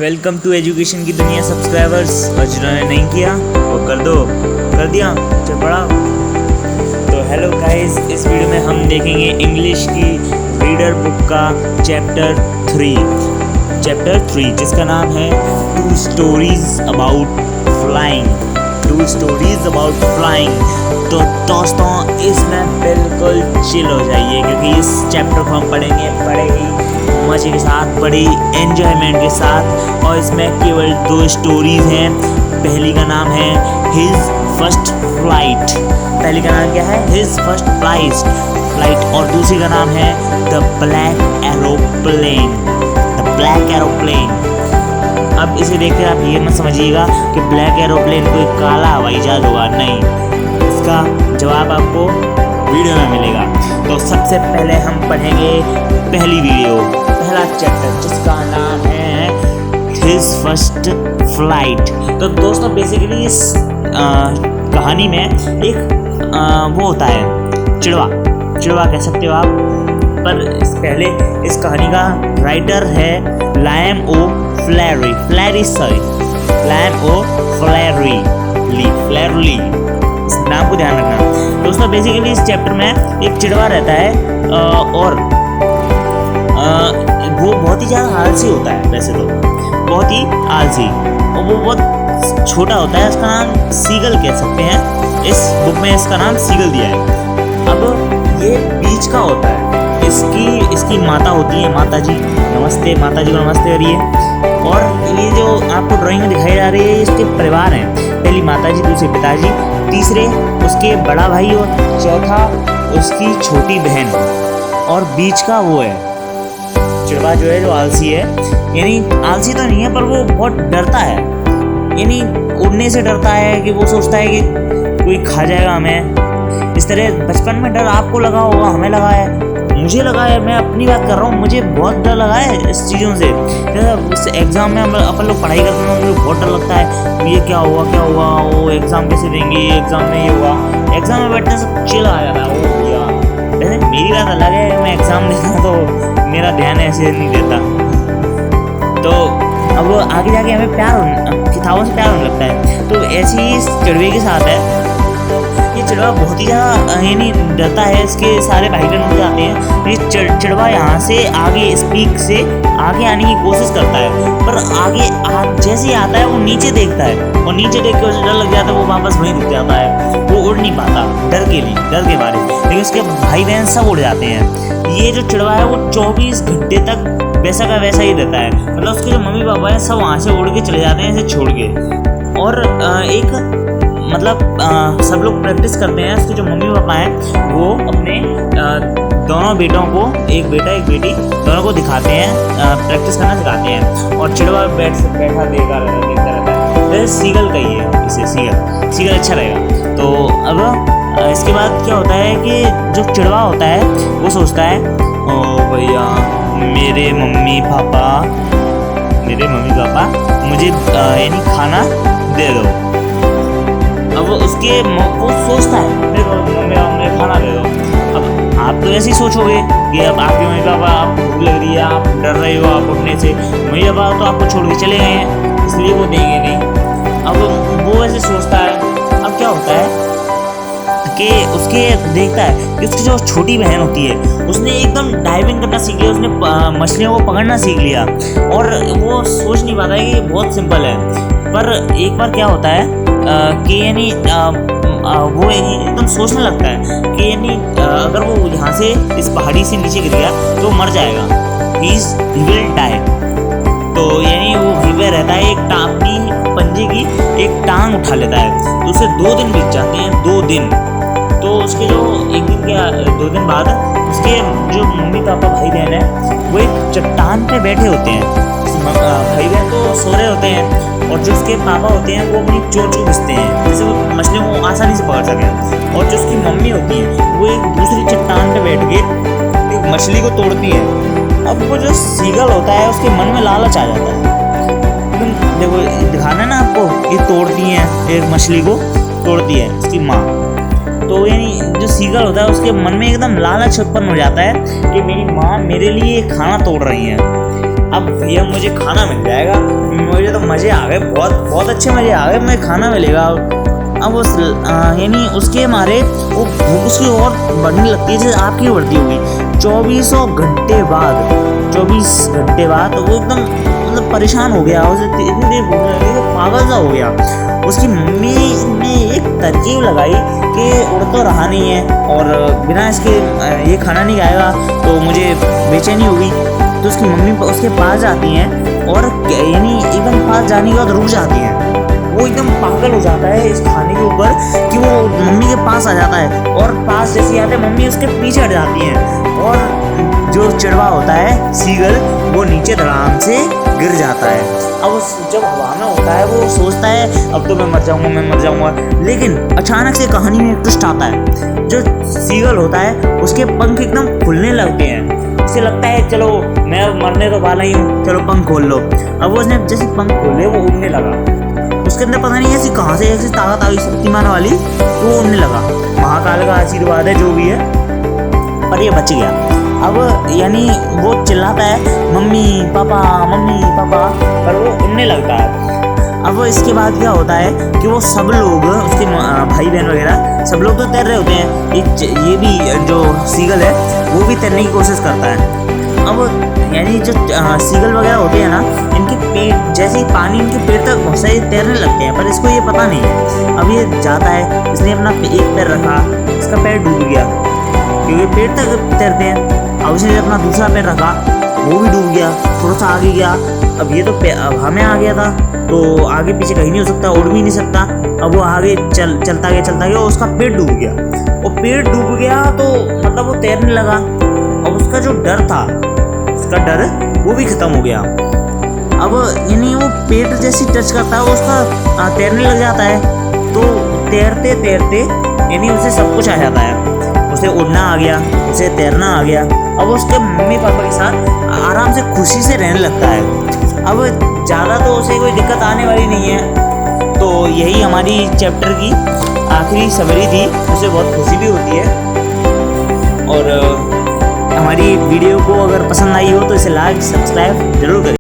Welcome to education की दुनिया subscribers. और जिन्होंने नहीं किया वो कर दो, कर दिया, चल पड़ा। तो हेलो गाइस, इस वीडियो में हम देखेंगे इंग्लिश की रीडर बुक का चैप्टर 3 जिसका नाम है टू स्टोरीज अबाउट फ्लाइंग। तो दोस्तों इसमें बिल्कुल चिल हो जाइए क्योंकि इस चैप्टर को हम पढ़ेंगे बड़े ही मज़े के साथ, बड़ी एंजॉयमेंट के साथ। और इसमें केवल 2 स्टोरीज हैं। पहली का नाम है हिज फर्स्ट फ्लाइट। पहली का नाम क्या है? His first flight. और दूसरी का नाम है द ब्लैक एरोप्लेन। अब इसे देखकर आप ये मत समझिएगा कि ब्लैक एरोप्लेन कोई काला हवाई जहाज होगा, नहीं। इसका जवाब आपको वीडियो में मिलेगा। तो सबसे पहले हम पढ़ेंगे पहला चैप्टर जिसका नाम है हिज फर्स्ट फ्लाइट। तो दोस्तों बेसिकली इस कहानी में एक वो होता है चिड़वा कह सकते हो आप। पर इस कहानी का राइटर है लायम ओ फ्लेरी। इस नाम को ध्यान रखना। दोस्तों बेसिकली इस चैप्टर में एक चिड़वा रहता है और वो बहुत ही ज़्यादा आलसी होता है। वैसे तो बहुत ही आलसी, और वो बहुत छोटा होता है। इसका नाम सीगल कह सकते हैं। इस बुक में इसका नाम सीगल दिया है। अब ये बीच का होता है। इसकी माता होती है, माता जी को नमस्ते करिए। और ये जो आपको ड्राइंग में दिखाई जा रही है इसके परिवार हैं। पहली माता जी, दूसरे पिताजी, तीसरे उसके बड़ा भाई और चौथा उसकी छोटी बहन, और बीच का वो है चिड़वा जो है, जो आलसी है। यानी आलसी तो नहीं है पर वो बहुत डरता है। यानी उड़ने से डरता है कि वो सोचता है कि कोई खा जाएगा हमें। इस तरह बचपन में डर आपको लगा होगा, हमें लगा है, मुझे लगा है। मैं अपनी बात कर रहा हूँ, मुझे बहुत डर लगा है इस चीज़ों से। जैसे एग्ज़ाम में अपन लोग पढ़ाई करते हैं, मुझे बहुत डर लगता है ये क्या हुआ, वो एग्ज़ाम कैसे देंगे, एग्ज़ाम में ये हुआ। एग्ज़ाम में बैठने से चिल आ जाता है। वो भैया वैसे मेरी बात अलग है, मैं एग्ज़ाम देता हूँ तो मेरा ध्यान ऐसे नहीं देता। तो अब आगे जाके हमें किताबों से प्यार होने लगता है। तो ऐसे ही इस चिड़वे के साथ है। ये चिड़वा बहुत ही ज़्यादा यानी डरता है। इसके सारे भाई बहन हो जाते हैं। ये चिड़वा यहाँ से आगे स्पीक से आगे आने की कोशिश करता है, पर जैसे ही आता है वो नीचे देखता है, और नीचे देख के उसे डर लग जाता है। वो वापस वहीं रुक जाता है। वो उड़ नहीं पाता डर के मारे। लेकिन उसके भाई बहन सब उड़ जाते हैं। ये जो चिड़वा है वो 24 घंटे तक वैसा का वैसा ही रहता है। मतलब उसके जो मम्मी पापा हैं सब वहाँ से उड़ के चले जाते हैं, ऐसे छोड़ के। और सब लोग प्रैक्टिस करते हैं। उसके जो मम्मी पापा हैं वो अपने दोनों बेटों को, एक बेटा एक बेटी, दोनों को दिखाते हैं, प्रैक्टिस करना सिखाते हैं। और चिड़वा बैठा देखता रहता है। वैसे सीगल कहिए इसे, सीगल अच्छा रहेगा। तो अब इसके बाद क्या होता है कि जो चिड़वा होता है वो सोचता है, ओ भैया मेरे मम्मी पापा मुझे यानी खाना दे दो। अब वो सोचता है मेरे खाना दे दो। अब आप तो ऐसे ही सोचोगे कि अब आपके मम्मी पापा, आपको भूख लग रही है, आप डर रहे हो आप उठने से, मम्मी पापा तो आपको छोड़ के चले गए हैं, इसलिए वो देंगे नहीं। अब वो ऐसे सोचता है। अब क्या होता है कि उसके देखता है कि उसकी जो छोटी बहन होती है उसने एकदम डाइविंग करना सीख लिया, उसने मछलियों को पकड़ना सीख लिया। और वो सोच नहीं पाता है कि ये बहुत सिंपल है। पर एक बार क्या होता है कि यानी वो एकदम सोचने लगता है कि यानी अगर वो यहाँ से इस पहाड़ी से नीचे गिर गया तो मर जाएगा, ही विल डाई। तो यानी वो गिर रहता है, अपनी पंजे की एक टांग उठा लेता है। तो उसे 2 दिन बीत जाते हैं, 2 दिन। तो उसके जो 2 दिन बाद उसके जो मम्मी पापा भाई बहन है वो एक चट्टान पे बैठे होते हैं। भाई बहन तो सो रहे होते हैं, और जो उसके पापा होते हैं वो अपनी चोंच को घिसते हैं जिससे वो मछलियों को आसानी से पकड़ सकें। और जो उसकी मम्मी होती है वो एक दूसरी चट्टान पे बैठ के एक मछली को तोड़ती है। अब वो जो सीगल होता है उसके मन में लालच आ जाता है। देखो दिखाना है ना आपको, ये तोड़ती है, एक मछली को तोड़ती है उसकी माँ। तो यानी जो सीगल होता है उसके मन में एकदम लालच उत्पन्न हो जाता है कि मेरी माँ मेरे लिए खाना तोड़ रही है। अब भैया मुझे खाना मिल जाएगा। मुझे तो मज़े आ गए, बहुत बहुत अच्छे मज़े आ गए, मुझे खाना मिलेगा। अब उस यानी उसके मारे वो भूख उसकी और बढ़ने लगती है जैसे आपकी बढ़ती होगी। 24 घंटे बाद वो एकदम मतलब परेशान हो गया, उसे इतनी देर भूख लगी तो पागल सा हो गया। उसकी मम्मी ने एक तरकीब लगाई कि उड़ तो रहा नहीं है और बिना इसके ये खाना नहीं खाएगा तो मुझे बेचैनी होगी। तो उसकी मम्मी उसके पास जाती हैं और यानी एकदम पास जाने के बाद रुक जाती हैं। वो एकदम पागल हो जाता है इस खाने के ऊपर कि वो मम्मी के पास आ जाता है और पास जैसे आते हैं मम्मी उसके पीछे हट जाती हैं और जो चिड़वा होता है सीगल वो नीचे धड़ाम से गिर जाता है। अब जब हवा में होता है वो सोचता है अब तो मैं मर जाऊंगा, लेकिन अचानक से कहानी में एक ट्विस्ट आता है। जो सीगल होता है उसके पंख एकदम खुलने लगते हैं। उसे लगता है चलो मैं मरने तो वाला ही हूँ, चलो पंख खोल लो। अब उसने जैसे पंख खोले वो उड़ने लगा। उसके अंदर पता नहीं ऐसी कहाँ से ऐसी ताकत आ गई शक्तिमान वाली, तो वो उड़ने लगा। महाकाल का आशीर्वाद है जो भी है, पर ये बच गया। अब यानी वो चिल्लाता है मम्मी पापा, पर वो उड़ने लगता है। अब इसके बाद क्या होता है कि वो सब लोग उसके भाई बहन वगैरह सब लोग तो तैर रहे होते हैं, ये भी जो सीगल है वो भी तैरने की कोशिश करता है। अब यानी जो सीगल वगैरह होते हैं ना, इनके पेट जैसे ही पानी इनके पेट तक पहुँचता है ये तैरने लगते हैं, पर इसको ये पता नहीं है। अब ये जाता है, इसने अपना एक पैर रखा, इसका पैर डूब गया क्योंकि पेट तक तैरते हैं। अब इसने अपना दूसरा पैर रखा, वो भी डूब गया, थोड़ा सा आगे गया। अब ये तो हमें आ गया था तो आगे पीछे कहीं नहीं हो सकता, उड़ भी नहीं सकता। अब वो आगे चलता गया और उसका पेट डूब गया। वो पेट डूब गया तो मतलब वो तैरने लगा। अब उसका जो डर था, उसका डर वो भी खत्म हो गया। अब यानी वो पेट जैसी टच करता है उसका तैरने लग जाता है। तो तैरते तैरते यानी उसे सब कुछ आ जाता है। उसे उड़ना आ गया, उसे तैरना आ गया। अब उसके मम्मी पापा के साथ आराम से खुशी से रहने लगता है। अब ज़्यादा तो उसे कोई दिक्कत आने वाली नहीं है। तो यही हमारी चैप्टर की आखिरी समरी थी। उसे बहुत खुशी भी होती है। और हमारी वीडियो को अगर पसंद आई हो तो इसे लाइक सब्सक्राइब जरूर करें।